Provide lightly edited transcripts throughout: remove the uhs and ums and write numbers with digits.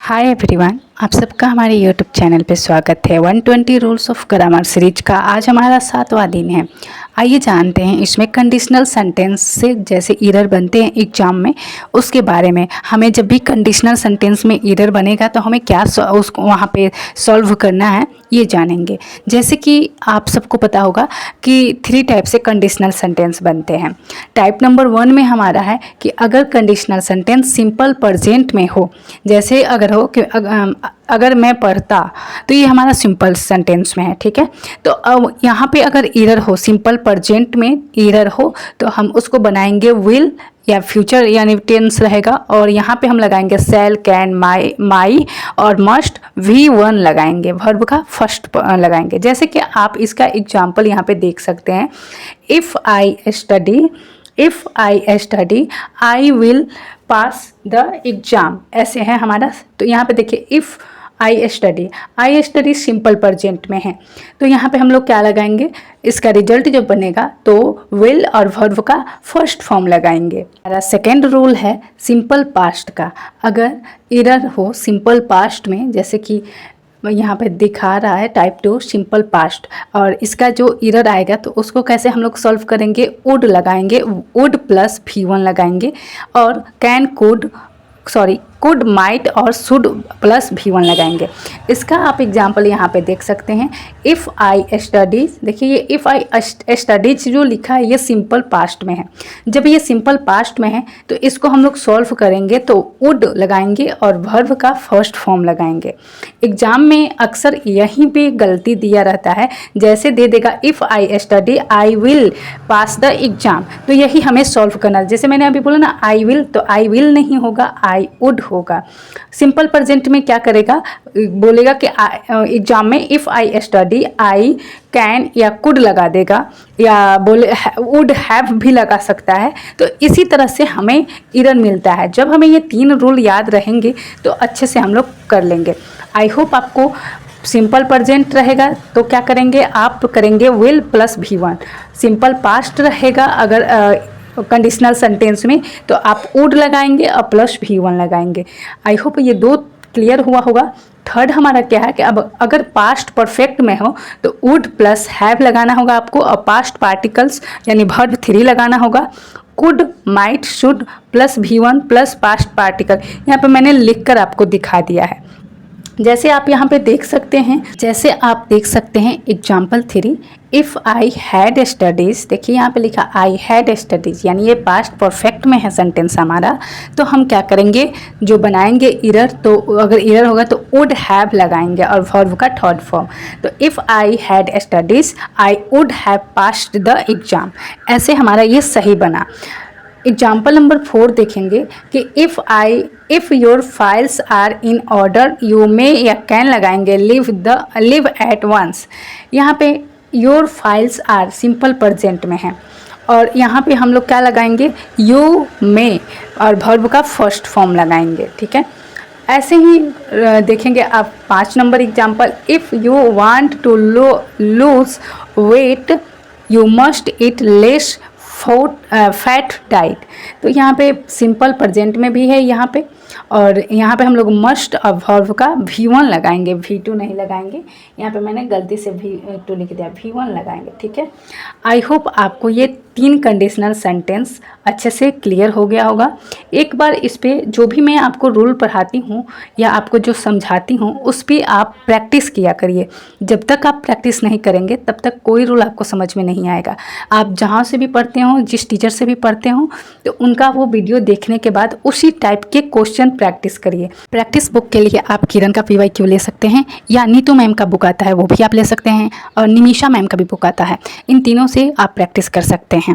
Hi everyone, आप सबका हमारे यूट्यूब चैनल पे स्वागत है। 120 रूल्स ऑफ ग्रामर सीरीज का आज हमारा 7वां दिन है। आइए जानते हैं इसमें कंडीशनल सेंटेंस से जैसे एरर बनते हैं एग्जाम में, उसके बारे में। हमें जब भी कंडीशनल सेंटेंस में एरर बनेगा तो हमें क्या उसको वहाँ पे सॉल्व करना है, ये जानेंगे। जैसे कि आप सबको पता होगा कि 3 टाइप से कंडीशनल सेंटेंस बनते हैं। टाइप नंबर 1 में हमारा है कि अगर कंडीशनल सेंटेंस सिंपल प्रेजेंट में हो, जैसे अगर हो कि अगर मैं पढ़ता, तो ये हमारा सिंपल सेंटेंस में है, ठीक है। तो अब यहाँ पे अगर एरर हो, सिंपल प्रेजेंट में एरर हो, तो हम उसको बनाएंगे विल या फ्यूचर यानी टेंस रहेगा, और यहाँ पे हम लगाएंगे शैल, कैन, माई और मस्ट, V1 लगाएंगे, वर्ब का फर्स्ट लगाएंगे। जैसे कि आप इसका एग्जाम्पल यहाँ पे देख सकते हैं। If I study I will pass the exam, ऐसे है हमारा। तो यहाँ पे देखिए if I study simple present में है, तो यहाँ पे हम लोग क्या लगाएंगे, इसका रिजल्ट जब बनेगा तो विल और वर्ब का फर्स्ट फॉर्म लगाएंगे। हमारा सेकेंड रूल है सिंपल पास्ट का। अगर एरर हो सिंपल पास्ट में, जैसे कि यहाँ पे दिखा रहा है टाइप 2 सिंपल पास्ट, और इसका जो एरर आएगा तो उसको कैसे हम लोग सॉल्व करेंगे, वुड लगाएंगे, वुड प्लस V1 लगाएंगे, और कैन, कुड, माइट और शुड प्लस V1 लगाएंगे। इसका आप एग्जाम्पल यहाँ पे देख सकते हैं। इफ़ आई स्टडीज, देखिए ये इफ़ आई स्टडीज जो लिखा है ये सिंपल पास्ट में है। जब ये सिंपल पास्ट में है तो इसको हम लोग सॉल्व करेंगे तो वुड लगाएंगे और वर्ब का फर्स्ट फॉर्म लगाएंगे। एग्जाम में अक्सर यहीं पे गलती दिया रहता है, जैसे दे देगा if I study I will pass the exam, तो यही हमें सॉल्व करना है। जैसे मैंने अभी बोला ना आई विल, तो आई विल नहीं होगा, आई वुड होगा। सिंपल प्रेजेंट में क्या करेगा, बोलेगा कि एग्जाम में if I study I can या कुड लगा देगा, या बोले वुड हैव भी लगा सकता है। तो इसी तरह से हमें एरर मिलता है। जब हमें ये 3 रूल याद रहेंगे तो अच्छे से हम लोग कर लेंगे। आई होप आपको सिंपल प्रेजेंट रहेगा तो क्या करेंगे, आप करेंगे will plus V1। Simple past रहेगा अगर कंडीशनल सेंटेंस में, तो आप वुड लगाएंगे और प्लस V1 लगाएंगे। आई होप ये 2 क्लियर हुआ होगा। थर्ड हमारा क्या है कि अब अगर पास्ट परफेक्ट में हो तो वुड प्लस हैव लगाना होगा आपको, और पास्ट पार्टिकल्स यानी वर्ब 3 लगाना होगा। Could, might, should plus V1 plus past particle, यहाँ पे मैंने लिख कर आपको दिखा दिया है। जैसे आप यहाँ पे देख सकते हैं, example 3, if I had studies, देखिए यहाँ पे लिखा आई हैड स्टडीज़, यानी ये पास्ट परफेक्ट में है सेंटेंस हमारा। तो हम क्या करेंगे, जो बनाएंगे एरर, तो अगर एरर होगा तो वुड हैव लगाएंगे और वर्ब का थर्ड फॉर्म। तो if I had studies I would have passed the exam, ऐसे हमारा ये सही बना। एग्जाम्पल नंबर 4 देखेंगे कि if your files are in order you may या कैन लगाएंगे लिव एट वंस। यहाँ पे your files are simple present में है, और यहाँ पे हम लोग क्या लगाएंगे, यू मे और वर्ब का फर्स्ट फॉर्म लगाएंगे, ठीक है। ऐसे ही देखेंगे आप 5 number example, if you want to lose weight you must eat less fat diet. तो यहाँ पे सिंपल प्रेजेंट में भी है यहाँ पे, और यहाँ पे हम लोग मस्ट और वर्ब का V1 लगाएंगे, V2 नहीं लगाएंगे। यहाँ पे मैंने गलती से V2 लिख दिया, V1 लगाएंगे, ठीक है। आई होप आपको ये 3 कंडीशनल सेंटेंस अच्छे से क्लियर हो गया होगा। एक बार इस पे जो भी मैं आपको रूल पढ़ाती हूँ या आपको जो समझाती हूँ उस पर आप प्रैक्टिस किया करिए। जब तक आप प्रैक्टिस नहीं करेंगे तब तक कोई रूल आपको समझ में नहीं आएगा। आप जहाँ से भी पढ़ते हो, जिस टीचर से भी पढ़ते हो, तो उनका वो वीडियो देखने के बाद उसी टाइप के क्वेश्चन प्रैक्टिस करिए। प्रैक्टिस बुक के लिए आप किरण का PYQ ले सकते हैं, या नीतू मैम का बुक आता है वो भी आप ले सकते हैं, और निमिषा मैम का भी बुक आता है। इन तीनों से आप प्रैक्टिस कर सकते हैं।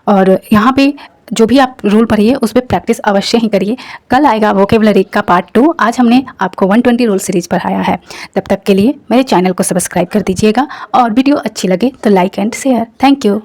और यहाँ पे जो भी आप रूल पढ़िए उस पर प्रैक्टिस अवश्य ही करिए। कल आएगा वोकेबलरी का पार्ट 2। आज हमने आपको 120 रूल सीरीज पढ़ाया है। तब तक के लिए मेरे चैनल को सब्सक्राइब कर दीजिएगा, और वीडियो अच्छी लगे तो like and share. Thank you.